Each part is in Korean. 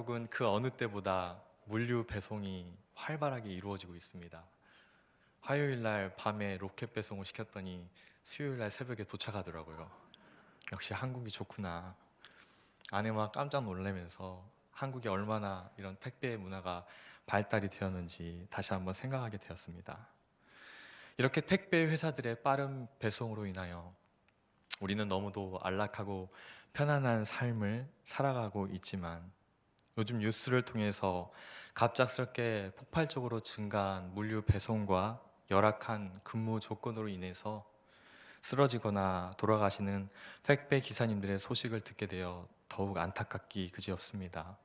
대한민국은 그 어느 때보다 물류 배송이 활발하게 이루어지고 있습니다. 화요일 날 밤에 로켓 배송을 시켰더니 수요일 날 새벽에 도착하더라고요. 역시 한국이 좋구나. 아내와 깜짝 놀라면서 한국이 얼마나 이런 택배 문화가 발달이 되었는지 다시 한번 생각하게 되었습니다. 이렇게 택배 회사들의 빠른 배송으로 인하여 우리는 너무도 안락하고 편안한 삶을 살아가고 있지만 요즘 뉴스를 통해서 갑작스럽게 폭발적으로 증가한 물류 배송과 열악한 근무 조건으로 인해서 쓰러지거나 돌아가시는 택배 기사님들의 소식을 듣게 되어 더욱 안타깝기 그지없습니다.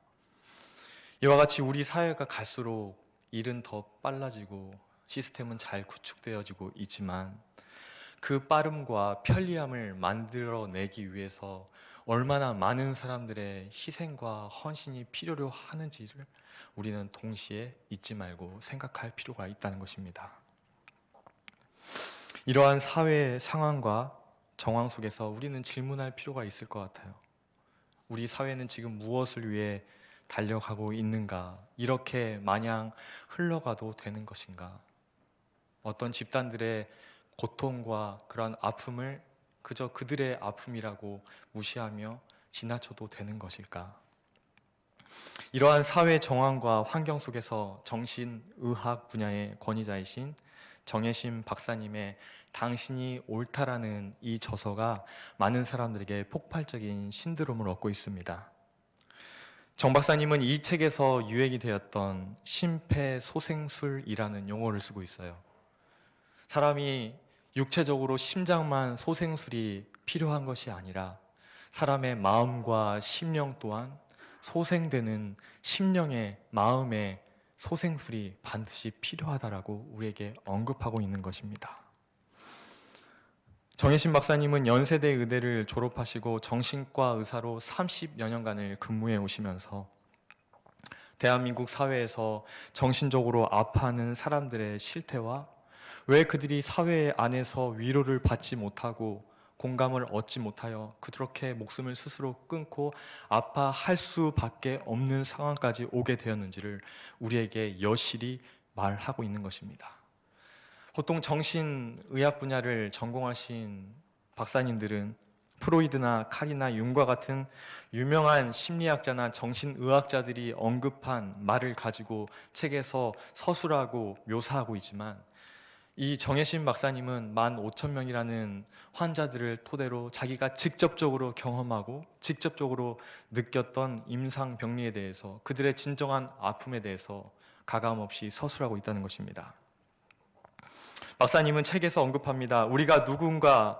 이와 같이 우리 사회가 갈수록 일은 더 빨라지고 시스템은 잘 구축되어지고 있지만 그 빠름과 편리함을 만들어내기 위해서 얼마나 많은 사람들의 희생과 헌신이 필요로 하는지를 우리는 동시에 잊지 말고 생각할 필요가 있다는 것입니다. 이러한 사회의 상황과 정황 속에서 우리는 질문할 필요가 있을 것 같아요. 우리 사회는 지금 무엇을 위해 달려가고 있는가? 이렇게 마냥 흘러가도 되는 것인가? 어떤 집단들의 고통과 그런 아픔을 그저 그들의 아픔이라고 무시하며 지나쳐도 되는 것일까? 이러한 사회 정황과 환경 속에서 정신의학 분야의 권위자이신 정혜심 박사님의 당신이 옳다라는 이 저서가 많은 사람들에게 폭발적인 신드롬을 얻고 있습니다. 정 박사님은 이 책에서 유행이 되었던 심폐소생술이라는 용어를 쓰고 있어요. 사람이 육체적으로 심장만 소생술이 필요한 것이 아니라 사람의 마음과 심령 또한 소생되는 심령의 마음의 소생술이 반드시 필요하다라고 우리에게 언급하고 있는 것입니다. 정혜신 박사님은 연세대 의대를 졸업하시고 정신과 의사로 30여 년간을 근무해 오시면서 대한민국 사회에서 정신적으로 아파하는 사람들의 실태와 왜 그들이 사회 안에서 위로를 받지 못하고 공감을 얻지 못하여 그렇게 목숨을 스스로 끊고 아파할 수밖에 없는 상황까지 오게 되었는지를 우리에게 여실히 말하고 있는 것입니다. 보통 정신의학 분야를 전공하신 박사님들은 프로이드나 칼이나 융과 같은 유명한 심리학자나 정신의학자들이 언급한 말을 가지고 책에서 서술하고 묘사하고 있지만 이 정혜심 박사님은 15,000명이라는 환자들을 토대로 자기가 직접적으로 경험하고 직접적으로 느꼈던 임상병리에 대해서 그들의 진정한 아픔에 대해서 가감없이 서술하고 있다는 것입니다. 박사님은 책에서 언급합니다. 우리가 누군가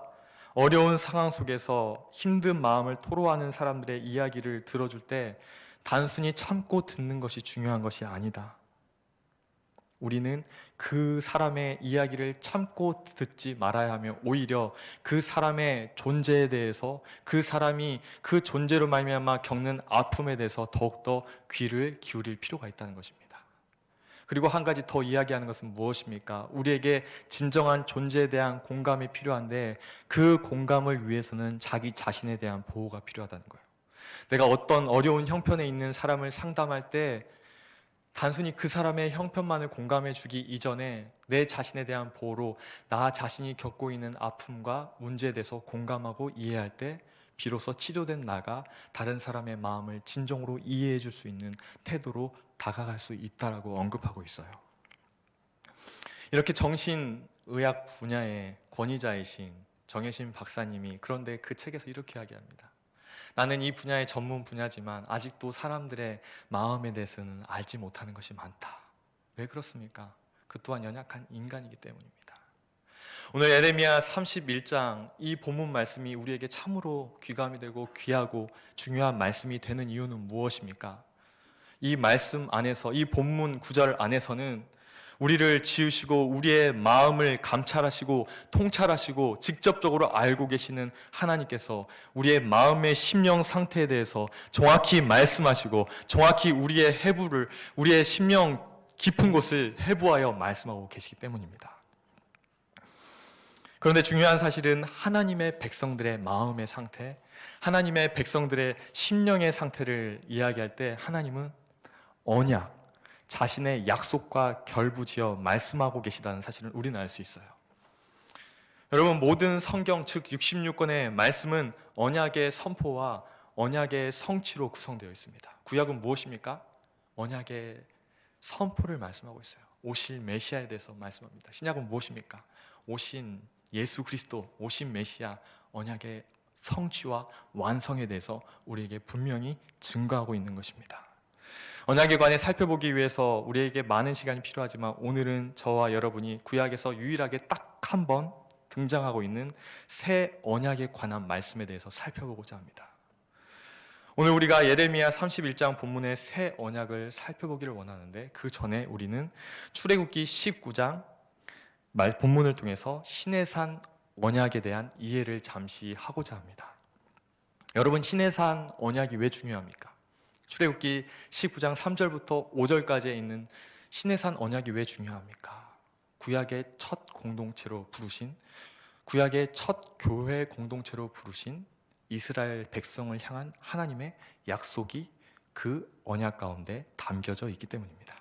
어려운 상황 속에서 힘든 마음을 토로하는 사람들의 이야기를 들어줄 때 단순히 참고 듣는 것이 중요한 것이 아니다. 우리는 그 사람의 이야기를 참고 듣지 말아야 하며 오히려 그 사람의 존재에 대해서 그 사람이 그 존재로 말미암아 겪는 아픔에 대해서 더욱더 귀를 기울일 필요가 있다는 것입니다. 그리고 한 가지 더 이야기하는 것은 무엇입니까? 우리에게 진정한 존재에 대한 공감이 필요한데 그 공감을 위해서는 자기 자신에 대한 보호가 필요하다는 거예요. 내가 어떤 어려운 형편에 있는 사람을 상담할 때 단순히 그 사람의 형편만을 공감해 주기 이전에 내 자신에 대한 보호로 나 자신이 겪고 있는 아픔과 문제에 대해서 공감하고 이해할 때 비로소 치료된 나가 다른 사람의 마음을 진정으로 이해해 줄 수 있는 태도로 다가갈 수 있다라고 언급하고 있어요. 이렇게 정신의학 분야의 권위자이신 정혜심 박사님이 그런데 그 책에서 이렇게 이야기합니다. 나는 이 분야의 전문 분야지만 아직도 사람들의 마음에 대해서는 알지 못하는 것이 많다. 왜 그렇습니까? 그 또한 연약한 인간이기 때문입니다. 오늘 에레미야 31장 이 본문 말씀이 우리에게 참으로 귀감이 되고 귀하고 중요한 말씀이 되는 이유는 무엇입니까? 이 말씀 안에서 이 본문 구절 안에서는 우리를 지으시고 우리의 마음을 감찰하시고 통찰하시고 직접적으로 알고 계시는 하나님께서 우리의 마음의 심령 상태에 대해서 정확히 말씀하시고 정확히 우리의 해부를 우리의 심령 깊은 곳을 해부하여 말씀하고 계시기 때문입니다. 그런데 중요한 사실은 하나님의 백성들의 마음의 상태, 하나님의 백성들의 심령의 상태를 이야기할 때 하나님은 언약, 자신의 약속과 결부지어 말씀하고 계시다는 사실을 우리는 알 수 있어요. 여러분, 모든 성경 즉 66권의 말씀은 언약의 선포와 언약의 성취로 구성되어 있습니다. 구약은 무엇입니까? 언약의 선포를 말씀하고 있어요. 오실 메시아에 대해서 말씀합니다. 신약은 무엇입니까? 오신 예수 그리스도, 오신 메시아, 언약의 성취와 완성에 대해서 우리에게 분명히 증거하고 있는 것입니다. 언약에 관해 살펴보기 위해서 우리에게 많은 시간이 필요하지만 오늘은 저와 여러분이 구약에서 유일하게 딱 한 번 등장하고 있는 새 언약에 관한 말씀에 대해서 살펴보고자 합니다. 오늘 우리가 예레미야 31장 본문의 새 언약을 살펴보기를 원하는데 그 전에 우리는 출애굽기 19장 본문을 통해서 시내산 언약에 대한 이해를 잠시 하고자 합니다. 여러분, 시내산 언약이 왜 중요합니까? 출애굽기 19장 3절부터 5절까지에 있는 시내산 언약이 왜 중요합니까? 구약의 첫 공동체로 부르신, 구약의 첫 교회 공동체로 부르신 이스라엘 백성을 향한 하나님의 약속이 그 언약 가운데 담겨져 있기 때문입니다.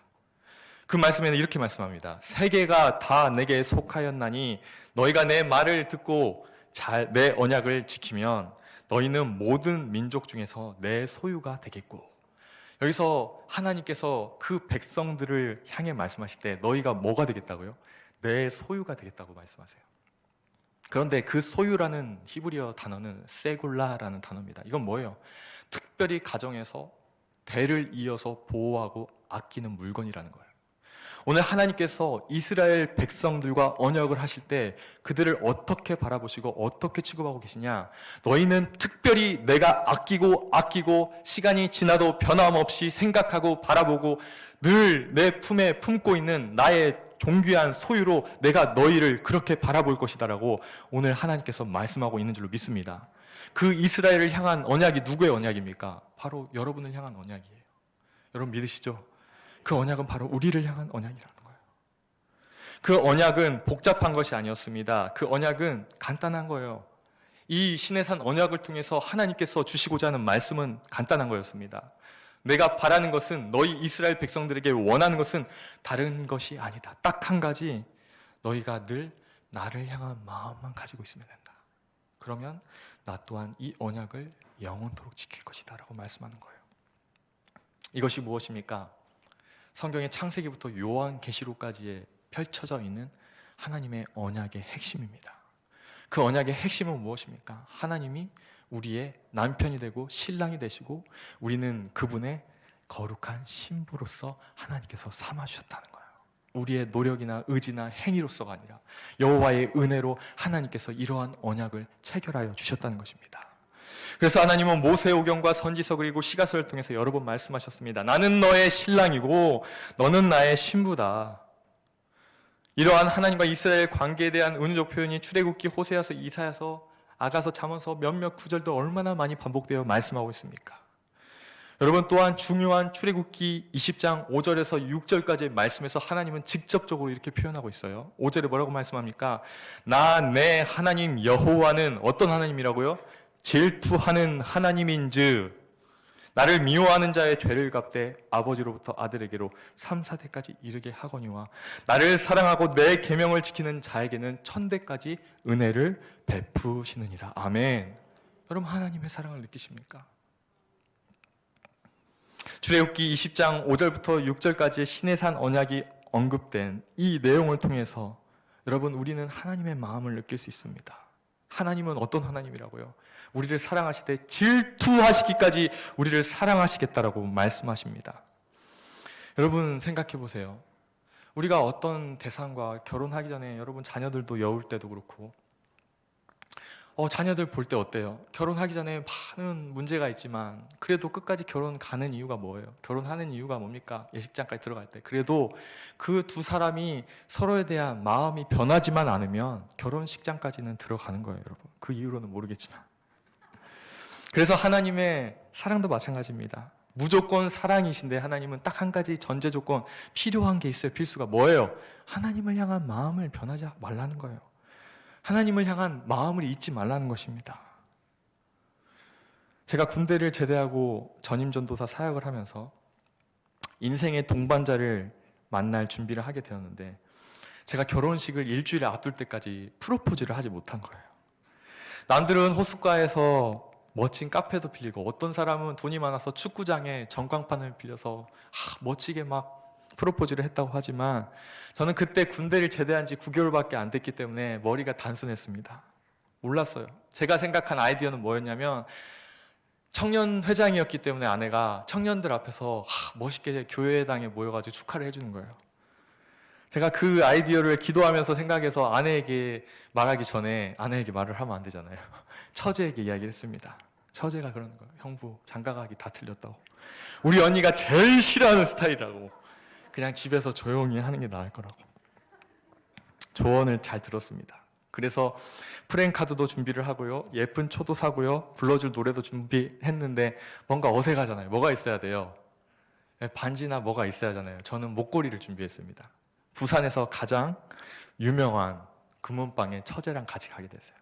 그 말씀에는 이렇게 말씀합니다. 세계가 다 내게 속하였나니 너희가 내 말을 듣고 내 언약을 지키면 너희는 모든 민족 중에서 내 소유가 되겠고, 여기서 하나님께서 그 백성들을 향해 말씀하실 때 너희가 뭐가 되겠다고요? 내 소유가 되겠다고 말씀하세요. 그런데 그 소유라는 히브리어 단어는 세굴라라는 단어입니다. 이건 뭐예요? 특별히 가정에서 대를 이어서 보호하고 아끼는 물건이라는 거예요. 오늘 하나님께서 이스라엘 백성들과 언약을 하실 때 그들을 어떻게 바라보시고 어떻게 취급하고 계시냐? 너희는 특별히 내가 아끼고 시간이 지나도 변함없이 생각하고 바라보고 늘 내 품에 품고 있는 나의 존귀한 소유로 내가 너희를 그렇게 바라볼 것이다라고 오늘 하나님께서 말씀하고 있는 줄로 믿습니다. 그 이스라엘을 향한 언약이 누구의 언약입니까? 바로 여러분을 향한 언약이에요. 여러분 믿으시죠? 그 언약은 바로 우리를 향한 언약이라는 거예요. 그 언약은 복잡한 것이 아니었습니다. 그 언약은 간단한 거예요. 이 시내산 언약을 통해서 하나님께서 주시고자 하는 말씀은 간단한 거였습니다. 내가 바라는 것은, 너희 이스라엘 백성들에게 원하는 것은 다른 것이 아니다. 딱 한 가지, 너희가 늘 나를 향한 마음만 가지고 있으면 된다. 그러면 나 또한 이 언약을 영원토록 지킬 것이다 라고 말씀하는 거예요. 이것이 무엇입니까? 성경의 창세기부터 요한계시록까지에 펼쳐져 있는 하나님의 언약의 핵심입니다. 그 언약의 핵심은 무엇입니까? 하나님이 우리의 남편이 되고 신랑이 되시고 우리는 그분의 거룩한 신부로서 하나님께서 삼아주셨다는 거예요. 우리의 노력이나 의지나 행위로서가 아니라 여호와의 은혜로 하나님께서 이러한 언약을 체결하여 주셨다는 것입니다. 그래서 하나님은 모세오경과 선지서 그리고 시가서를 통해서 여러 번 말씀하셨습니다. 나는 너의 신랑이고 너는 나의 신부다. 이러한 하나님과 이스라엘 관계에 대한 은유적 표현이 출애굽기, 호세아서, 이사야서, 아가서, 잠언서 몇몇 구절도 얼마나 많이 반복되어 말씀하고 있습니까? 여러분, 또한 중요한 출애굽기 20장 5절에서 6절까지의 말씀에서 하나님은 직접적으로 이렇게 표현하고 있어요. 5절에 뭐라고 말씀합니까? 나 내 하나님 여호와는 어떤 하나님이라고요? 질투하는 하나님인즉 나를 미워하는 자의 죄를 갚되 아버지로부터 아들에게로 3, 4대까지 이르게 하거니와 나를 사랑하고 내 계명을 지키는 자에게는 1000대까지 은혜를 베푸시느니라. 아멘. 여러분, 하나님의 사랑을 느끼십니까? 출애굽기 20장 5절부터 6절까지의 시내산 언약이 언급된 이 내용을 통해서 여러분, 우리는 하나님의 마음을 느낄 수 있습니다. 하나님은 어떤 하나님이라고요? 우리를 사랑하시되 질투하시기까지 우리를 사랑하시겠다라고 말씀하십니다. 여러분 생각해 보세요. 우리가 어떤 대상과 결혼하기 전에, 여러분 자녀들도 여울 때도 그렇고 자녀들 볼 때 어때요? 결혼하기 전에 많은 문제가 있지만 그래도 끝까지 결혼 가는 이유가 뭐예요? 결혼하는 이유가 뭡니까? 예식장까지 들어갈 때. 그래도 그 두 사람이 서로에 대한 마음이 변하지만 않으면 결혼식장까지는 들어가는 거예요, 여러분. 그 이유로는 모르겠지만. 그래서 하나님의 사랑도 마찬가지입니다. 무조건 사랑이신데 하나님은 딱 한 가지 전제 조건, 필요한 게 있어요. 필수가 뭐예요? 하나님을 향한 마음을 변하지 말라는 거예요. 하나님을 향한 마음을 잊지 말라는 것입니다. 제가 군대를 제대하고 전임전도사 사역을 하면서 인생의 동반자를 만날 준비를 하게 되었는데, 제가 결혼식을 일주일 앞둘 때까지 프로포즈를 하지 못한 거예요. 남들은 호숫가에서 멋진 카페도 빌리고, 어떤 사람은 돈이 많아서 축구장에 전광판을 빌려서 멋지게 막 프로포즈를 했다고 하지만, 저는 그때 군대를 제대한 지 9개월밖에 안 됐기 때문에 머리가 단순했습니다. 몰랐어요. 제가 생각한 아이디어는 뭐였냐면, 청년 회장이었기 때문에 아내가 청년들 앞에서 멋있게 교회당에 모여가지고 축하를 해주는 거예요. 제가 그 아이디어를 기도하면서 생각해서 아내에게 말하기 전에, 아내에게 말을 하면 안 되잖아요. 처제에게 이야기를 했습니다. 처제가 그러는 거예요. 형부, 장가가기 다 틀렸다고. 우리 언니가 제일 싫어하는 스타일이라고. 그냥 집에서 조용히 하는 게 나을 거라고. 조언을 잘 들었습니다. 그래서 프랭카드도 준비를 하고요, 예쁜 초도 사고요, 불러줄 노래도 준비했는데 뭔가 어색하잖아요. 뭐가 있어야 돼요? 반지나 뭐가 있어야 하잖아요. 저는 목걸이를 준비했습니다. 부산에서 가장 유명한 금은방에 처제랑 같이 가게 됐어요.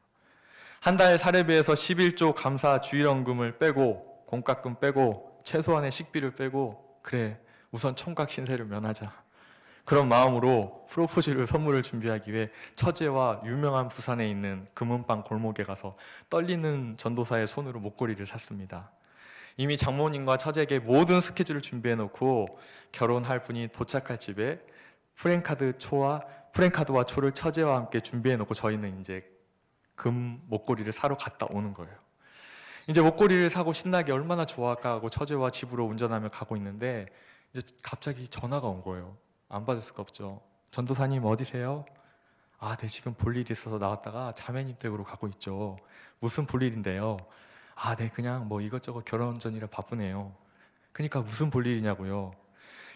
한 달 사례비에서 11조 감사 주일원금을 빼고, 공과금 빼고, 최소한의 식비를 빼고, 그래 우선 총각 신세를 면하자, 그런 마음으로 프로포즈를 선물을 준비하기 위해 처제와 유명한 부산에 있는 금은방 골목에 가서 떨리는 전도사의 손으로 목걸이를 샀습니다. 이미 장모님과 처제에게 모든 스케줄을 준비해 놓고, 결혼할 분이 도착할 집에 프랭카드와 초를 처제와 함께 준비해 놓고 저희는 이제 금 목걸이를 사러 갔다 오는 거예요. 이제 목걸이를 사고 신나게 얼마나 좋아할까 하고 처제와 집으로 운전하며 가고 있는데, 이제 갑자기 전화가 온 거예요. 안 받을 수가 없죠. 전도사님 어디세요? 네, 지금 볼 일이 있어서 나왔다가 자매님 댁으로 가고 있죠. 무슨 볼 일인데요? 네, 그냥 뭐 이것저것 결혼 전이라 바쁘네요. 그러니까 무슨 볼 일이냐고요.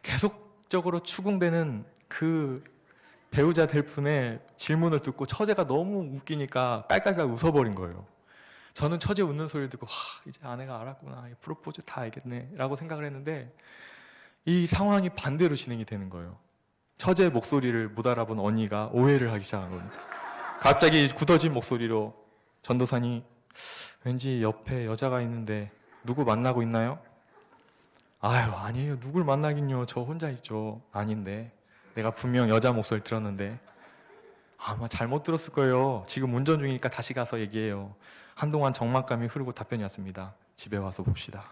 계속적으로 추궁되는 그 배우자 될 분의 질문을 듣고 처제가 너무 웃기니까 깔깔깔 웃어버린 거예요. 저는 처제 웃는 소리를 듣고 이제 아내가 알았구나, 프로포즈 다 알겠네 라고 생각을 했는데, 이 상황이 반대로 진행이 되는 거예요. 처제의 목소리를 못 알아본 언니가 오해를 하기 시작한 겁니다. 갑자기 굳어진 목소리로, 전도사님 왠지 옆에 여자가 있는데 누구 만나고 있나요? 아니에요. 누굴 만나긴요. 저 혼자 있죠. 아닌데, 내가 분명 여자 목소리 들었는데. 아마 잘못 들었을 거예요. 지금 운전 중이니까 다시 가서 얘기해요. 한동안 적막감이 흐르고 답변이 왔습니다. 집에 와서 봅시다.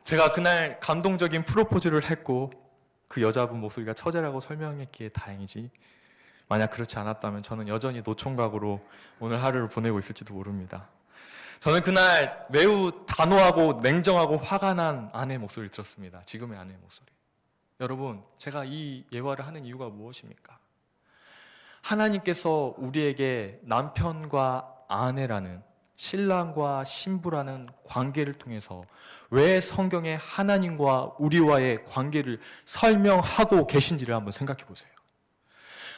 제가 그날 감동적인 프로포즈를 했고, 그 여자분 목소리가 처제라고 설명했기에 다행이지, 만약 그렇지 않았다면 저는 여전히 노총각으로 오늘 하루를 보내고 있을지도 모릅니다. 저는 그날 매우 단호하고 냉정하고 화가 난 아내의 목소리를 들었습니다. 지금의 아내의 목소리. 여러분, 제가 이 예화를 하는 이유가 무엇입니까? 하나님께서 우리에게 남편과 아내라는, 신랑과 신부라는 관계를 통해서 왜 성경에 하나님과 우리와의 관계를 설명하고 계신지를 한번 생각해 보세요.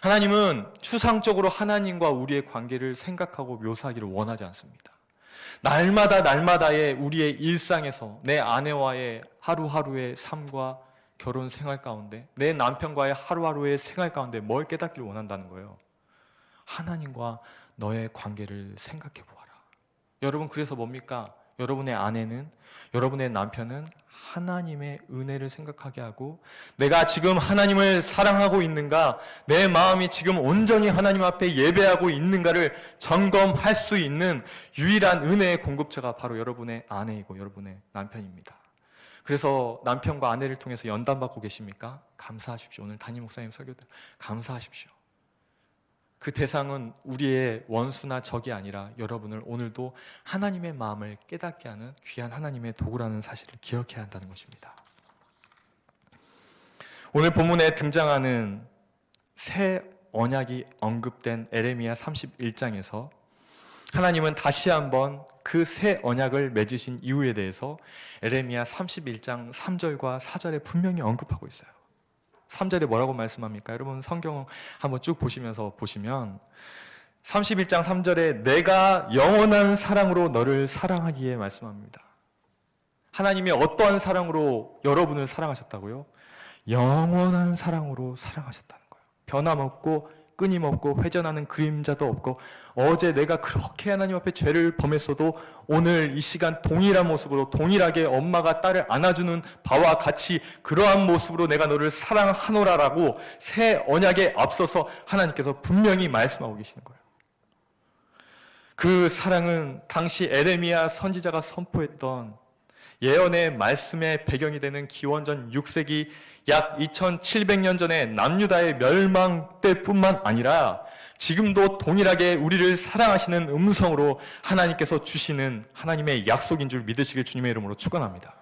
하나님은 추상적으로 하나님과 우리의 관계를 생각하고 묘사하기를 원하지 않습니다. 날마다의 우리의 일상에서 내 아내와의 하루하루의 삶과 결혼 생활 가운데, 내 남편과의 하루하루의 생활 가운데 뭘 깨닫기를 원한다는 거예요. 하나님과 너의 관계를 생각해 보아라. 여러분, 그래서 뭡니까? 여러분의 아내는, 여러분의 남편은 하나님의 은혜를 생각하게 하고, 내가 지금 하나님을 사랑하고 있는가, 내 마음이 지금 온전히 하나님 앞에 예배하고 있는가를 점검할 수 있는 유일한 은혜의 공급처가 바로 여러분의 아내이고 여러분의 남편입니다. 그래서 남편과 아내를 통해서 연단받고 계십니까? 감사하십시오. 오늘 담임 목사님 설교들 감사하십시오. 그 대상은 우리의 원수나 적이 아니라 여러분을 오늘도 하나님의 마음을 깨닫게 하는 귀한 하나님의 도구라는 사실을 기억해야 한다는 것입니다. 오늘 본문에 등장하는 새 언약이 언급된 에레미야 31장에서 하나님은 다시 한번 그 새 언약을 맺으신 이유에 대해서 에레미야 31장 3절과 4절에 분명히 언급하고 있어요. 3절에 뭐라고 말씀합니까? 여러분 성경 한번 쭉 보시면서 보시면 31장 3절에 내가 영원한 사랑으로 너를 사랑하기에 말씀합니다. 하나님이 어떠한 사랑으로 여러분을 사랑하셨다고요? 영원한 사랑으로 사랑하셨다는 거예요. 변함없고 끊임없고 회전하는 그림자도 없고 어제 내가 그렇게 하나님 앞에 죄를 범했어도 오늘 이 시간 동일한 모습으로 동일하게 엄마가 딸을 안아주는 바와 같이 그러한 모습으로 내가 너를 사랑하노라라고 새 언약에 앞서서 하나님께서 분명히 말씀하고 계시는 거예요. 그 사랑은 당시 에레미야 선지자가 선포했던 예언의 말씀의 배경이 되는 기원전 6세기 약 2700년 전에 남유다의 멸망 때뿐만 아니라 지금도 동일하게 우리를 사랑하시는 음성으로 하나님께서 주시는 하나님의 약속인 줄 믿으시길 주님의 이름으로 축원합니다.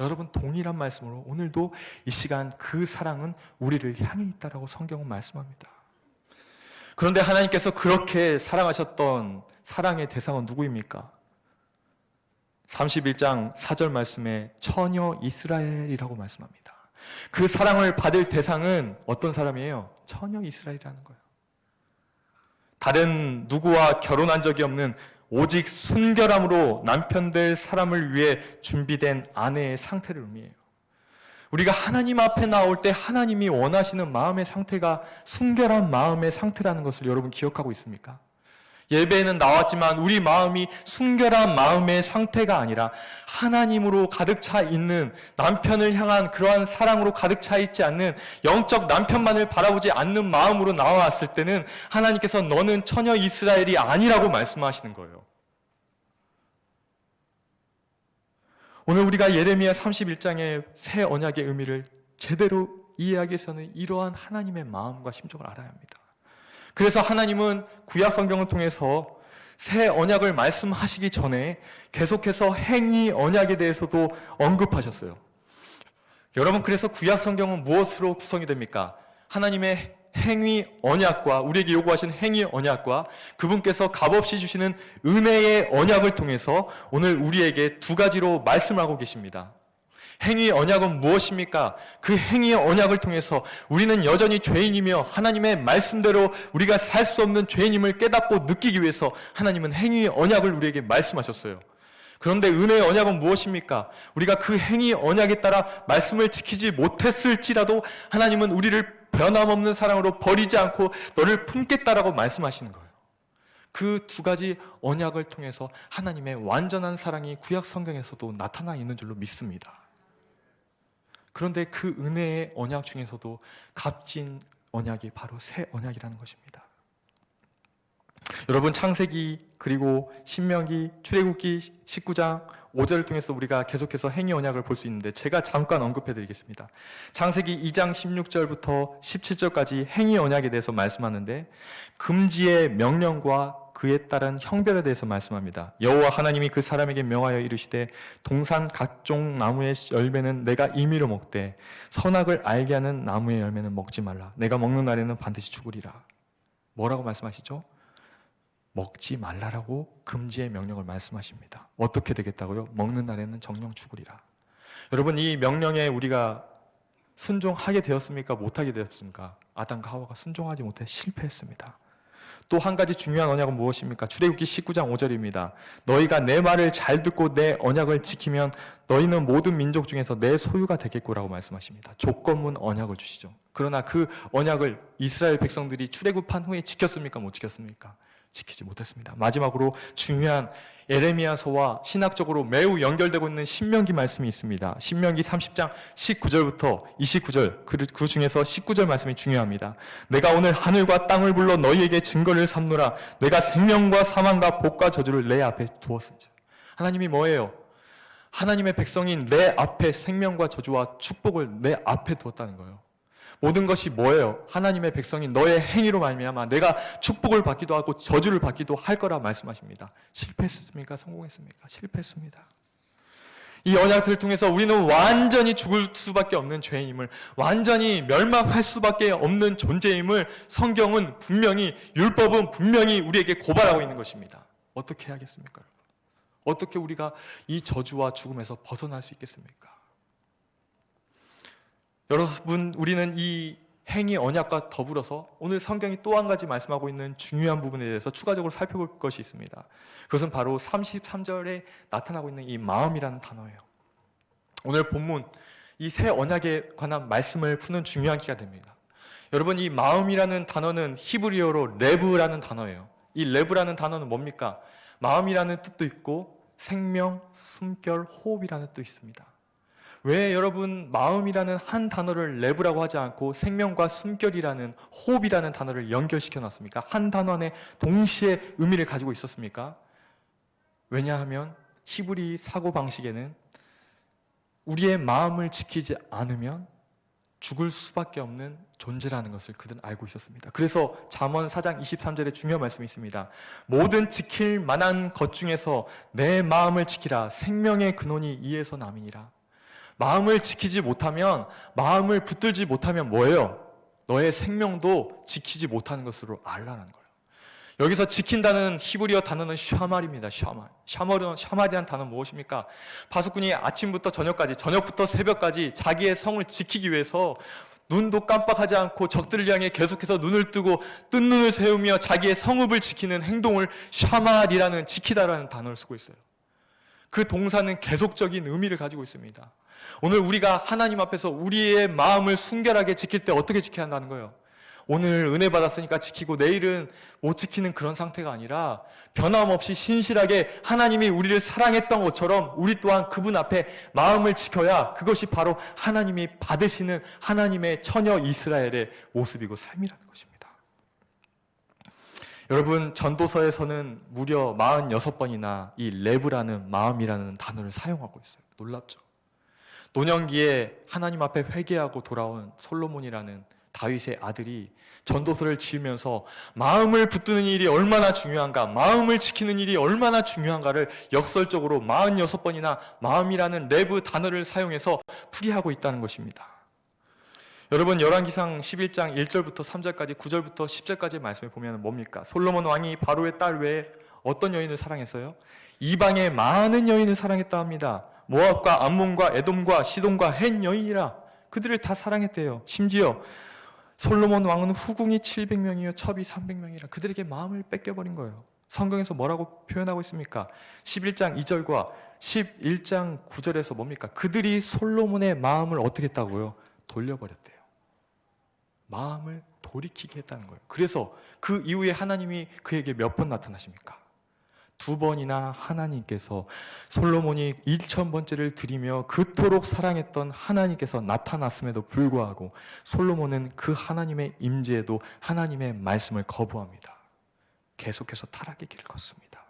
여러분, 동일한 말씀으로 오늘도 이 시간 그 사랑은 우리를 향해 있다라고 성경은 말씀합니다. 그런데 하나님께서 그렇게 사랑하셨던 사랑의 대상은 누구입니까? 31장 4절 말씀에 처녀 이스라엘이라고 말씀합니다. 그 사랑을 받을 대상은 어떤 사람이에요? 처녀 이스라엘이라는 거예요. 다른 누구와 결혼한 적이 없는 오직 순결함으로 남편 될 사람을 위해 준비된 아내의 상태를 의미해요. 우리가 하나님 앞에 나올 때 하나님이 원하시는 마음의 상태가 순결한 마음의 상태라는 것을 여러분 기억하고 있습니까? 예배에는 나왔지만 우리 마음이 순결한 마음의 상태가 아니라 하나님으로 가득 차 있는, 남편을 향한 그러한 사랑으로 가득 차 있지 않는, 영적 남편만을 바라보지 않는 마음으로 나왔을 때는 하나님께서 너는 처녀 이스라엘이 아니라고 말씀하시는 거예요. 오늘 우리가 예레미야 31장의 새 언약의 의미를 제대로 이해하기 위해서는 이러한 하나님의 마음과 심정을 알아야 합니다. 그래서 하나님은 구약 성경을 통해서 새 언약을 말씀하시기 전에 계속해서 행위 언약에 대해서도 언급하셨어요. 여러분, 그래서 구약 성경은 무엇으로 구성이 됩니까? 하나님의 행위 언약과 우리에게 요구하신 행위 언약과 그분께서 값없이 주시는 은혜의 언약을 통해서 오늘 우리에게 두 가지로 말씀을 하고 계십니다. 행위 언약은 무엇입니까? 그 행위 언약을 통해서 우리는 여전히 죄인이며 하나님의 말씀대로 우리가 살 수 없는 죄인임을 깨닫고 느끼기 위해서 하나님은 행위 언약을 우리에게 말씀하셨어요. 그런데 은혜의 언약은 무엇입니까? 우리가 그 행위 언약에 따라 말씀을 지키지 못했을지라도 하나님은 우리를 변함없는 사랑으로 버리지 않고 너를 품겠다라고 말씀하시는 거예요. 그 두 가지 언약을 통해서 하나님의 완전한 사랑이 구약 성경에서도 나타나 있는 줄로 믿습니다. 그런데 그 은혜의 언약 중에서도 값진 언약이 바로 새 언약이라는 것입니다. 여러분, 창세기 그리고 신명기, 출애굽기 19장 5절을 통해서 우리가 계속해서 행위 언약을 볼 수 있는데 제가 잠깐 언급해 드리겠습니다. 창세기 2장 16절부터 17절까지 행위 언약에 대해서 말씀하는데 금지의 명령과 그에 따른 형벌에 대해서 말씀합니다. 여호와 하나님이 그 사람에게 명하여 이르시되 동산 각종 나무의 열매는 내가 임의로 먹되 선악을 알게 하는 나무의 열매는 먹지 말라. 내가 먹는 날에는 반드시 죽으리라. 뭐라고 말씀하시죠? 먹지 말라라고 금지의 명령을 말씀하십니다. 어떻게 되겠다고요? 먹는 날에는 정령 죽으리라. 여러분, 이 명령에 우리가 순종하게 되었습니까? 못하게 되었습니까? 아담과 하와가 순종하지 못해 실패했습니다. 또 한 가지 중요한 언약은 무엇입니까? 출애굽기 19장 5절입니다. 너희가 내 말을 잘 듣고 내 언약을 지키면 너희는 모든 민족 중에서 내 소유가 되겠고라고 말씀하십니다. 조건문 언약을 주시죠. 그러나 그 언약을 이스라엘 백성들이 출애굽한 후에 지켰습니까? 못 지켰습니까? 지키지 못했습니다. 마지막으로 중요한 에레미야서와 신학적으로 매우 연결되고 있는 신명기 말씀이 있습니다. 신명기 30장 19절부터 29절, 그 중에서 19절 말씀이 중요합니다. 내가 오늘 하늘과 땅을 불러 너희에게 증거를 삼노라. 내가 생명과 사망과 복과 저주를 내 앞에 두었으니. 하나님이 뭐예요? 하나님의 백성인 내 앞에 생명과 저주와 축복을 내 앞에 두었다는 거예요. 모든 것이 뭐예요? 하나님의 백성인 너의 행위로 말미암아 내가 축복을 받기도 하고 저주를 받기도 할 거라 말씀하십니다. 실패했습니까? 성공했습니까? 실패했습니다. 이 언약들을 통해서 우리는 완전히 죽을 수밖에 없는 죄인임을, 완전히 멸망할 수밖에 없는 존재임을 성경은 분명히, 율법은 분명히 우리에게 고발하고 있는 것입니다. 어떻게 해야겠습니까? 어떻게 우리가 이 저주와 죽음에서 벗어날 수 있겠습니까? 여러분, 우리는 이 행위 언약과 더불어서 오늘 성경이 또 한 가지 말씀하고 있는 중요한 부분에 대해서 추가적으로 살펴볼 것이 있습니다. 그것은 바로 33절에 나타나고 있는 이 마음이라는 단어예요. 오늘 본문, 이 새 언약에 관한 말씀을 푸는 중요한 기가 됩니다. 여러분, 이 마음이라는 단어는 히브리어로 레브라는 단어예요. 이 레브라는 단어는 뭡니까? 마음이라는 뜻도 있고 생명, 숨결, 호흡이라는 뜻도 있습니다. 왜 여러분 마음이라는 한 단어를 레브라고 하지 않고 생명과 숨결이라는 호흡이라는 단어를 연결시켜 놨습니까? 한 단어 안에 동시에 의미를 가지고 있었습니까? 왜냐하면 히브리 사고방식에는 우리의 마음을 지키지 않으면 죽을 수밖에 없는 존재라는 것을 그들은 알고 있었습니다. 그래서 잠언 4장 23절에 중요한 말씀이 있습니다. 모든 지킬 만한 것 중에서 내 마음을 지키라. 생명의 근원이 이에서 남이니라. 마음을 지키지 못하면, 마음을 붙들지 못하면 뭐예요? 너의 생명도 지키지 못하는 것으로 알라는 거예요. 여기서 지킨다는 히브리어 단어는 샤말입니다. 샤말이라는 단어는 무엇입니까? 파수꾼이 아침부터 저녁까지, 저녁부터 새벽까지 자기의 성을 지키기 위해서 눈도 깜빡하지 않고 적들을 향해 계속해서 눈을 뜨고 뜬 눈을 세우며 자기의 성읍을 지키는 행동을 샤말이라는, 지키다라는 단어를 쓰고 있어요. 그 동사는 계속적인 의미를 가지고 있습니다. 오늘 우리가 하나님 앞에서 우리의 마음을 순결하게 지킬 때 어떻게 지켜야 한다는 거예요? 오늘 은혜 받았으니까 지키고 내일은 못 지키는 그런 상태가 아니라 변함없이 신실하게 하나님이 우리를 사랑했던 것처럼 우리 또한 그분 앞에 마음을 지켜야 그것이 바로 하나님이 받으시는 하나님의 처녀 이스라엘의 모습이고 삶이라는 것입니다. 여러분, 전도서에서는 무려 46번이나 이 레브라는 마음이라는 단어를 사용하고 있어요. 놀랍죠? 노년기에 하나님 앞에 회개하고 돌아온 솔로몬이라는 다윗의 아들이 전도서를 지으면서 마음을 붙드는 일이 얼마나 중요한가, 마음을 지키는 일이 얼마나 중요한가를 역설적으로 46번이나 마음이라는 레브 단어를 사용해서 풀이하고 있다는 것입니다. 여러분, 열왕기상 11장 1절부터 3절까지 9절부터 10절까지의 말씀을 보면 뭡니까? 솔로몬 왕이 바로의 딸 외에 어떤 여인을 사랑했어요? 이방의 많은 여인을 사랑했다 합니다. 모압과 암몬과 에돔과 시돈과 헷 여인이라 그들을 다 사랑했대요. 심지어 솔로몬 왕은 후궁이 700명이요 첩이 300명이라 그들에게 마음을 뺏겨버린 거예요. 성경에서 뭐라고 표현하고 있습니까? 11장 2절과 11장 9절에서 뭡니까? 그들이 솔로몬의 마음을 어떻게 했다고요? 돌려버렸대요. 마음을 돌이키게 했다는 거예요. 그래서 그 이후에 하나님이 그에게 몇 번 나타나십니까? 2번이나 하나님께서 솔로몬이 1000번째를 드리며 그토록 사랑했던 하나님께서 나타났음에도 불구하고 솔로몬은 그 하나님의 임재에도 하나님의 말씀을 거부합니다. 계속해서 타락의 길을 걷습니다.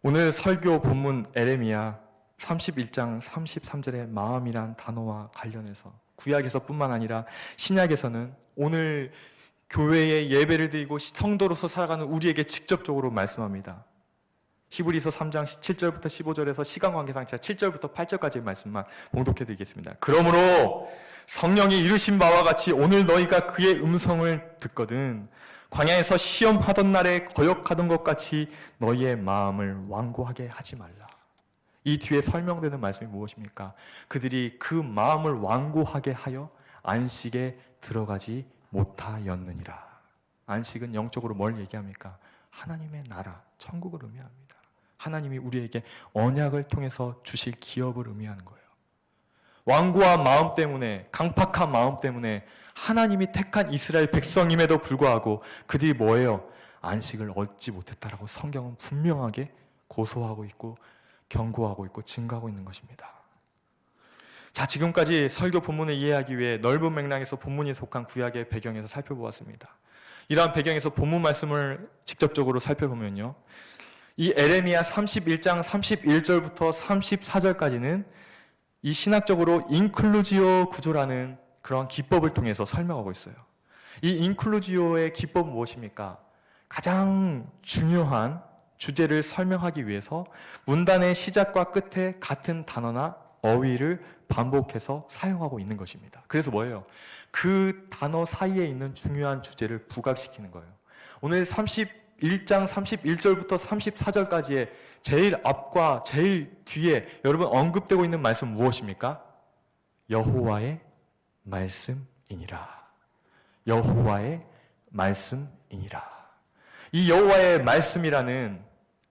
오늘 설교 본문 에레미야 31장 33절의 마음이란 단어와 관련해서 구약에서 뿐만 아니라 신약에서는 오늘 교회의 예배를 드리고 성도로서 살아가는 우리에게 직접적으로 말씀합니다. 히브리서 3장 7절부터 15절에서 시간 관계상 제가 7절부터 8절까지의 말씀만 봉독해 드리겠습니다. 그러므로 성령이 이르신 바와 같이 오늘 너희가 그의 음성을 듣거든 광야에서 시험하던 날에 거역하던 것 같이 너희의 마음을 완고하게 하지 말라. 이 뒤에 설명되는 말씀이 무엇입니까? 그들이 그 마음을 완고하게 하여 안식에 들어가지 못하였느니라. 안식은 영적으로 뭘 얘기합니까? 하나님의 나라, 천국을 의미합니다. 하나님이 우리에게 언약을 통해서 주실 기업을 의미하는 거예요. 완고한 마음 때문에, 강팍한 마음 때문에 하나님이 택한 이스라엘 백성임에도 불구하고 그들이 뭐예요? 안식을 얻지 못했다라고 성경은 분명하게 고소하고 있고 경고하고 있고 증거하고 있는 것입니다. 자, 지금까지 설교 본문을 이해하기 위해 넓은 맥락에서 본문이 속한 구약의 배경에서 살펴보았습니다. 이러한 배경에서 본문 말씀을 직접적으로 살펴보면요, 이 에레미야 31장 31절부터 34절까지는 이 신학적으로 인클루지오 구조라는 그런 기법을 통해서 설명하고 있어요. 이 인클루지오의 기법은 무엇입니까? 가장 중요한 주제를 설명하기 위해서 문단의 시작과 끝에 같은 단어나 어휘를 반복해서 사용하고 있는 것입니다. 그래서 뭐예요? 그 단어 사이에 있는 중요한 주제를 부각시키는 거예요. 오늘 31장 31절부터 34절까지의 제일 앞과 제일 뒤에 여러분 언급되고 있는 말씀 무엇입니까? 여호와의 말씀이니라. 여호와의 말씀이니라. 이 여호와의 말씀이라는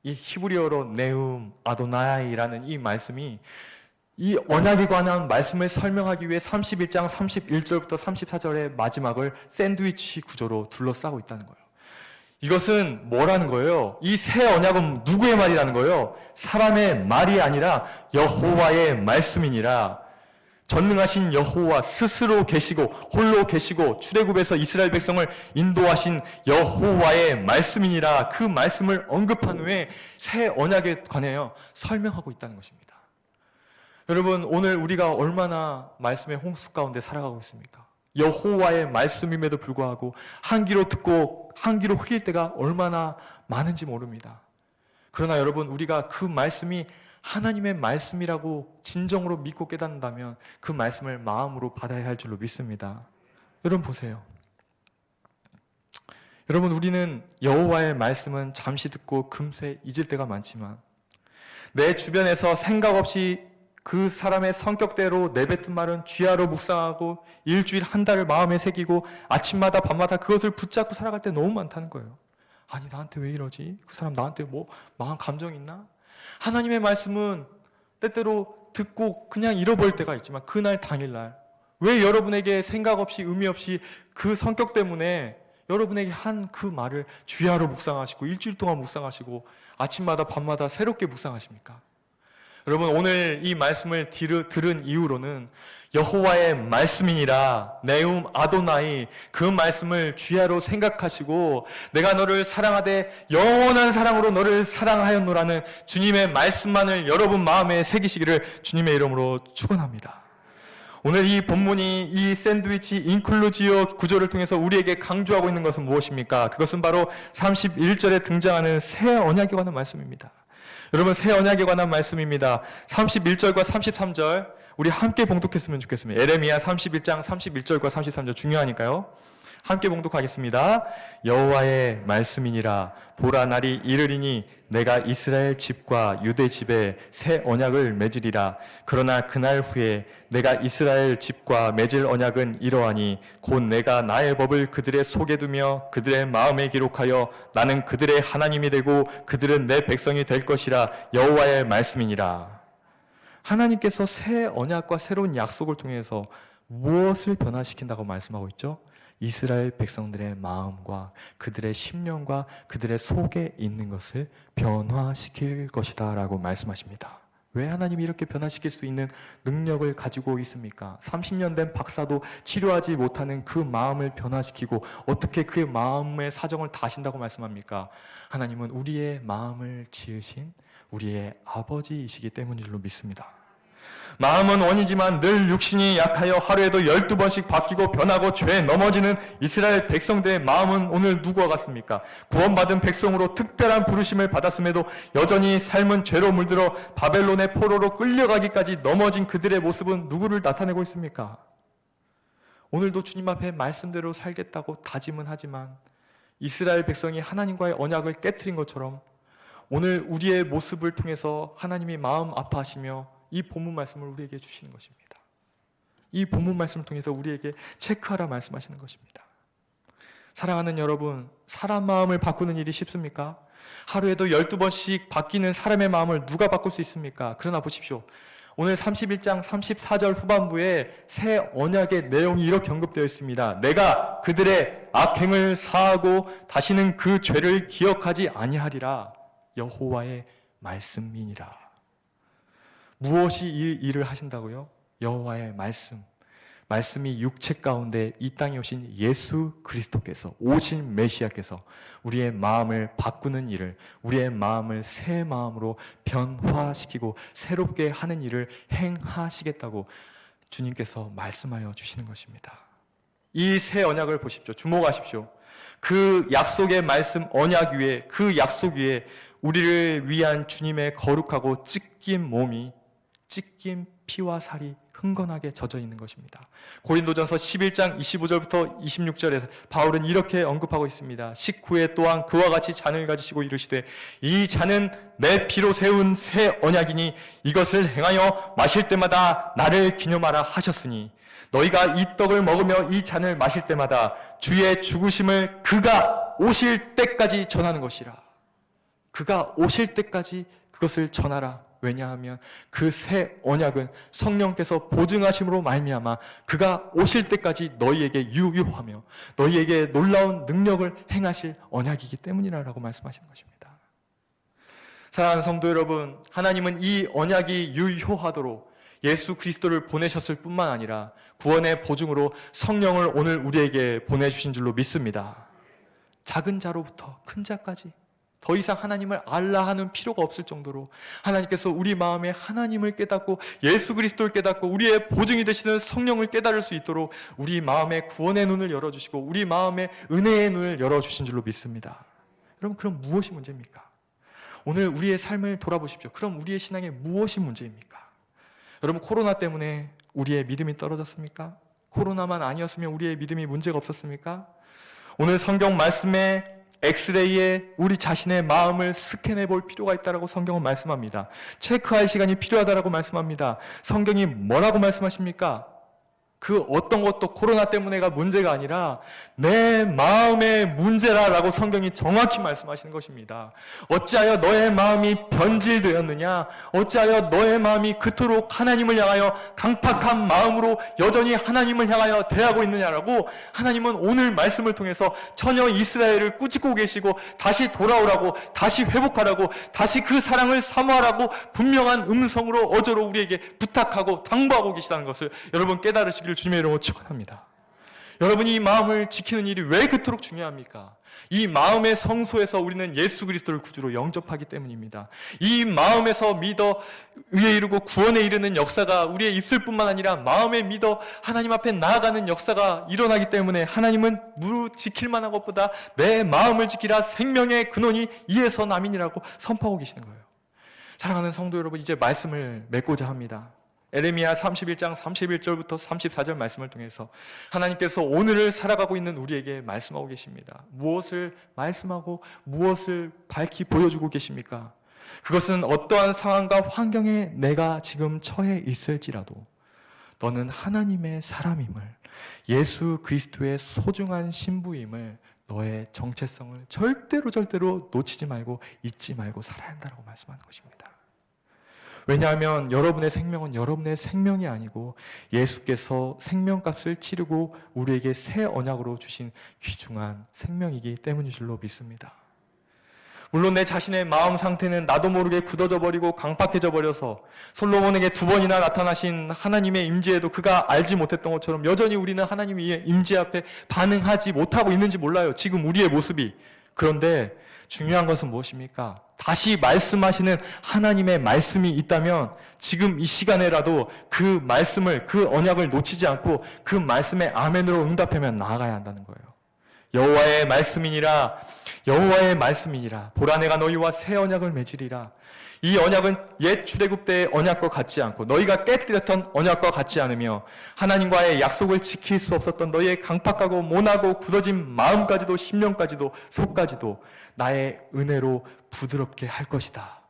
이 히브리어로 네움 아도나이라는 이 말씀이 이 언약에 관한 말씀을 설명하기 위해 31장 31절부터 34절의 마지막을 샌드위치 구조로 둘러싸고 있다는 거예요. 이것은 뭐라는 거예요? 이 새 언약은 누구의 말이라는 거예요? 사람의 말이 아니라 여호와의 말씀이니라. 전능하신 여호와 스스로 계시고 홀로 계시고 출애굽에서 이스라엘 백성을 인도하신 여호와의 말씀이니라. 그 말씀을 언급한 후에 새 언약에 관하여 설명하고 있다는 것입니다. 여러분, 오늘 우리가 얼마나 말씀의 홍수 가운데 살아가고 있습니까? 여호와의 말씀임에도 불구하고 한 귀로 듣고 한 귀로 흘릴 때가 얼마나 많은지 모릅니다. 그러나 여러분, 우리가 그 말씀이 하나님의 말씀이라고 진정으로 믿고 깨닫는다면 그 말씀을 마음으로 받아야 할 줄로 믿습니다. 여러분 보세요. 여러분, 우리는 여호와의 말씀은 잠시 듣고 금세 잊을 때가 많지만 내 주변에서 생각 없이 그 사람의 성격대로 내뱉은 말은 쥐하로 묵상하고 일주일 한 달을 마음에 새기고 아침마다 밤마다 그것을 붙잡고 살아갈 때 너무 많다는 거예요. 아니, 나한테 왜 이러지? 그 사람 나한테 뭐 마음 감정 있나? 하나님의 말씀은 때때로 듣고 그냥 잃어버릴 때가 있지만 그날 당일날 왜 여러분에게 생각 없이 의미 없이 그 성격 때문에 여러분에게 한 그 말을 주야로 묵상하시고 일주일 동안 묵상하시고 아침마다 밤마다 새롭게 묵상하십니까? 여러분, 오늘 이 말씀을 들은 이후로는 여호와의 말씀이니라 네움 아도나이, 그 말씀을 주야로 생각하시고 내가 너를 사랑하되 영원한 사랑으로 너를 사랑하였노라는 주님의 말씀만을 여러분 마음에 새기시기를 주님의 이름으로 축원합니다. 오늘 이 본문이 이 샌드위치 인클루지오 구조를 통해서 우리에게 강조하고 있는 것은 무엇입니까? 그것은 바로 31절에 등장하는 새 언약에 관한 말씀입니다. 여러분, 새 언약에 관한 말씀입니다. 31절과 33절 우리 함께 봉독했으면 좋겠습니다. 에레미야 31장 31절과 33절 중요하니까요. 함께 봉독하겠습니다. 여호와의 말씀이니라. 보라, 날이 이르리니 내가 이스라엘 집과 유대 집에 새 언약을 맺으리라. 그러나 그날 후에 내가 이스라엘 집과 맺을 언약은 이러하니 곧 내가 나의 법을 그들의 속에 두며 그들의 마음에 기록하여 나는 그들의 하나님이 되고 그들은 내 백성이 될 것이라. 여호와의 말씀이니라. 하나님께서 새 언약과 새로운 약속을 통해서 무엇을 변화시킨다고 말씀하고 있죠? 이스라엘 백성들의 마음과 그들의 심령과 그들의 속에 있는 것을 변화시킬 것이다 라고 말씀하십니다. 왜 하나님이 이렇게 변화시킬 수 있는 능력을 가지고 있습니까? 30년 된 박사도 치료하지 못하는 그 마음을 변화시키고 어떻게 그 마음의 사정을 다 아신다고 말씀합니까? 하나님은 우리의 마음을 지으신 우리의 아버지이시기 때문인 줄로 믿습니다. 마음은 원이지만 늘 육신이 약하여 하루에도 12번씩 바뀌고 변하고 죄에 넘어지는 이스라엘 백성들의 마음은 오늘 누구와 같습니까? 구원받은 백성으로 특별한 부르심을 받았음에도 여전히 삶은 죄로 물들어 바벨론의 포로로 끌려가기까지 넘어진 그들의 모습은 누구를 나타내고 있습니까? 오늘도 주님 앞에 말씀대로 살겠다고 다짐은 하지만 이스라엘 백성이 하나님과의 언약을 깨트린 것처럼 오늘 우리의 모습을 통해서 하나님이 마음 아파하시며 이 본문 말씀을 우리에게 주시는 것입니다. 이 본문 말씀을 통해서 우리에게 체크하라 말씀하시는 것입니다. 사랑하는 여러분, 사람 마음을 바꾸는 일이 쉽습니까? 하루에도 12번씩 바뀌는 사람의 마음을 누가 바꿀 수 있습니까? 그러나 보십시오. 오늘 31장 34절 후반부에 새 언약의 내용이 이렇게 언급되어 있습니다. 내가 그들의 악행을 사하고 다시는 그 죄를 기억하지 아니하리라. 여호와의 말씀이니라. 무엇이 이 일을 하신다고요? 여호와의 말씀. 말씀이 육체 가운데 이 땅에 오신 예수 그리스도께서, 오신 메시아께서 우리의 마음을 바꾸는 일을, 우리의 마음을 새 마음으로 변화시키고 새롭게 하는 일을 행하시겠다고 주님께서 말씀하여 주시는 것입니다. 이 새 언약을 보십시오. 주목하십시오. 그 약속의 말씀 언약 위에, 그 약속 위에 우리를 위한 주님의 거룩하고 찢긴 몸이, 찢긴 피와 살이 흥건하게 젖어 있는 것입니다. 고린도전서 11장 25절부터 26절에서 바울은 이렇게 언급하고 있습니다. 식후에 또한 그와 같이 잔을 가지시고 이르시되 이 잔은 내 피로 세운 새 언약이니 이것을 행하여 마실 때마다 나를 기념하라 하셨으니 너희가 이 떡을 먹으며 이 잔을 마실 때마다 주의 죽으심을 그가 오실 때까지 전하는 것이라. 그가 오실 때까지 그것을 전하라. 왜냐하면 그 새 언약은 성령께서 보증하심으로 말미암아 그가 오실 때까지 너희에게 유효하며 너희에게 놀라운 능력을 행하실 언약이기 때문이라고 말씀하시는 것입니다. 사랑하는 성도 여러분, 하나님은 이 언약이 유효하도록 예수 그리스도를 보내셨을 뿐만 아니라 구원의 보증으로 성령을 오늘 우리에게 보내주신 줄로 믿습니다. 작은 자로부터 큰 자까지 더 이상 하나님을 알라 하는 필요가 없을 정도로 하나님께서 우리 마음에 하나님을 깨닫고 예수 그리스도를 깨닫고 우리의 보증이 되시는 성령을 깨달을 수 있도록 우리 마음의 구원의 눈을 열어주시고 우리 마음의 은혜의 눈을 열어주신 줄로 믿습니다. 여러분, 그럼 무엇이 문제입니까? 오늘 우리의 삶을 돌아보십시오. 그럼 우리의 신앙에 무엇이 문제입니까? 여러분, 코로나 때문에 우리의 믿음이 떨어졌습니까? 코로나만 아니었으면 우리의 믿음이 문제가 없었습니까? 오늘 성경 말씀에 엑스레이에 우리 자신의 마음을 스캔해 볼 필요가 있다고 성경은 말씀합니다. 체크할 시간이 필요하다고 말씀합니다. 성경이 뭐라고 말씀하십니까? 그 어떤 것도 코로나 때문에가 문제가 아니라 내 마음의 문제라라고 성경이 정확히 말씀하시는 것입니다. 어찌하여 너의 마음이 변질되었느냐? 어찌하여 너의 마음이 그토록 하나님을 향하여 강팍한 마음으로 여전히 하나님을 향하여 대하고 있느냐라고 하나님은 오늘 말씀을 통해서 처녀 이스라엘을 꾸짖고 계시고 다시 돌아오라고, 다시 회복하라고, 다시 그 사랑을 사모하라고 분명한 음성으로 어조로 우리에게 부탁하고 당부하고 계시다는 것을 여러분 깨달으시기를 주님의 이름으로 축원합니다. 여러분이 이 마음을 지키는 일이 왜 그토록 중요합니까? 이 마음의 성소에서 우리는 예수 그리스도를 구주로 영접하기 때문입니다. 이 마음에서 믿어 의에 이르고 구원에 이르는 역사가 우리의 입술뿐만 아니라 마음에 믿어 하나님 앞에 나아가는 역사가 일어나기 때문에 하나님은 무릇 지킬 만한 것보다 내 마음을 지키라 생명의 근원이 이에서 남이니라고 선포하고 계시는 거예요. 사랑하는 성도 여러분, 이제 말씀을 맺고자 합니다. 에레미야 31장 31절부터 34절 말씀을 통해서 하나님께서 오늘을 살아가고 있는 우리에게 말씀하고 계십니다. 무엇을 말씀하고 무엇을 밝히 보여주고 계십니까? 그것은 어떠한 상황과 환경에 내가 지금 처해 있을지라도 너는 하나님의 사람임을, 예수 그리스도의 소중한 신부임을, 너의 정체성을 절대로 놓치지 말고 잊지 말고 살아야 한다고 말씀하는 것입니다. 왜냐하면 여러분의 생명은 여러분의 생명이 아니고 예수께서 생명값을 치르고 우리에게 새 언약으로 주신 귀중한 생명이기 때문인 줄로 믿습니다. 물론 내 자신의 마음 상태는 나도 모르게 굳어져 버리고 강팍해져 버려서 솔로몬에게 2번이나 나타나신 하나님의 임재에도 그가 알지 못했던 것처럼 여전히 우리는 하나님의 임재 앞에 반응하지 못하고 있는지 몰라요. 지금 우리의 모습이. 그런데 중요한 것은 무엇입니까? 다시 말씀하시는 하나님의 말씀이 있다면 지금 이 시간에라도 그 말씀을, 그 언약을 놓치지 않고 그 말씀에 아멘으로 응답하며 나아가야 한다는 거예요. 여호와의 말씀이니라, 여호와의 말씀이니라. 보라, 내가 너희와 새 언약을 맺으리라. 이 언약은 옛 출애굽 때의 언약과 같지 않고 너희가 깨뜨렸던 언약과 같지 않으며 하나님과의 약속을 지킬 수 없었던 너희의 강팍하고 모나고 굳어진 마음까지도 심령까지도 속까지도 나의 은혜로 부드럽게 할 것이다.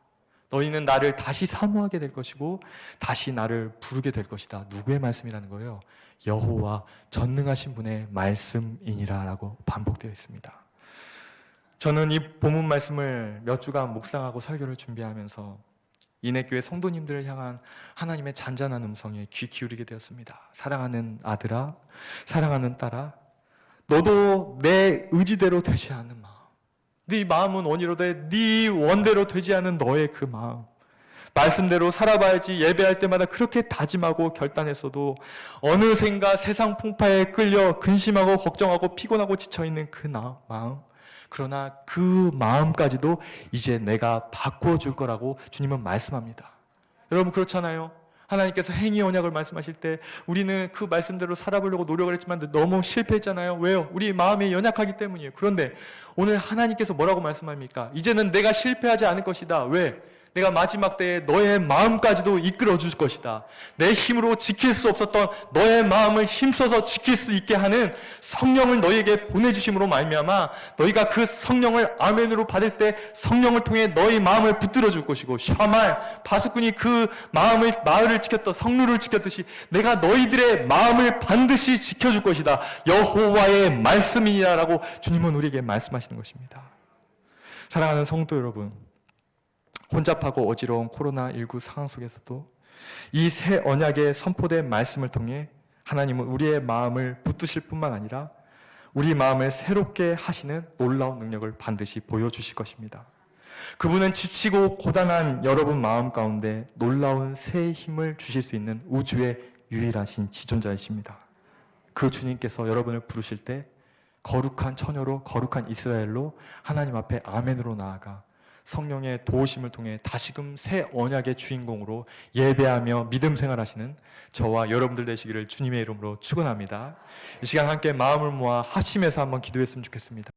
너희는 나를 다시 사모하게 될 것이고 다시 나를 부르게 될 것이다. 누구의 말씀이라는 거예요? 여호와 전능하신 분의 말씀이니라 라고 반복되어 있습니다. 저는 이 본문 말씀을 몇 주간 묵상하고 설교를 준비하면서 인해교회 성도님들을 향한 하나님의 잔잔한 음성에 귀 기울이게 되었습니다. 사랑하는 아들아, 사랑하는 딸아, 너도 내 의지대로 되지 않는 마음, 네 마음은 원이로되 네 원대로 되지 않은 너의 그 마음, 말씀대로 살아봐야지 예배할 때마다 그렇게 다짐하고 결단했어도 어느샌가 세상 풍파에 끌려 근심하고 걱정하고 피곤하고 지쳐있는 그 마음, 그러나 그 마음까지도 이제 내가 바꿔줄 거라고 주님은 말씀합니다. 여러분, 그렇잖아요. 하나님께서 행위 언약을 말씀하실 때 우리는 그 말씀대로 살아보려고 노력을 했지만 너무 실패했잖아요. 왜요? 우리 마음이 연약하기 때문이에요. 그런데 오늘 하나님께서 뭐라고 말씀합니까? 이제는 내가 실패하지 않을 것이다. 왜? 내가 마지막 때에 너의 마음까지도 이끌어 줄 것이다. 내 힘으로 지킬 수 없었던 너의 마음을 힘써서 지킬 수 있게 하는 성령을 너희에게 보내주심으로 말미암아 너희가 그 성령을 아멘으로 받을 때 성령을 통해 너희 마음을 붙들어 줄 것이고, 샤말 바수꾼이 그 마을을 지켰던 성루를 지켰듯이 내가 너희들의 마음을 반드시 지켜줄 것이다. 여호와의 말씀이라고 주님은 우리에게 말씀하시는 것입니다. 사랑하는 성도 여러분, 혼잡하고 어지러운 코로나19 상황 속에서도 이 새 언약의 선포된 말씀을 통해 하나님은 우리의 마음을 붙드실 뿐만 아니라 우리 마음을 새롭게 하시는 놀라운 능력을 반드시 보여주실 것입니다. 그분은 지치고 고단한 여러분 마음 가운데 놀라운 새 힘을 주실 수 있는 우주의 유일하신 지존자이십니다. 그 주님께서 여러분을 부르실 때 거룩한 처녀로, 거룩한 이스라엘로 하나님 앞에 아멘으로 나아가 성령의 도우심을 통해 다시금 새 언약의 주인공으로 예배하며 믿음 생활하시는 저와 여러분들 되시기를 주님의 이름으로 축원합니다. 이 시간 함께 마음을 모아 합심해서 한번 기도했으면 좋겠습니다.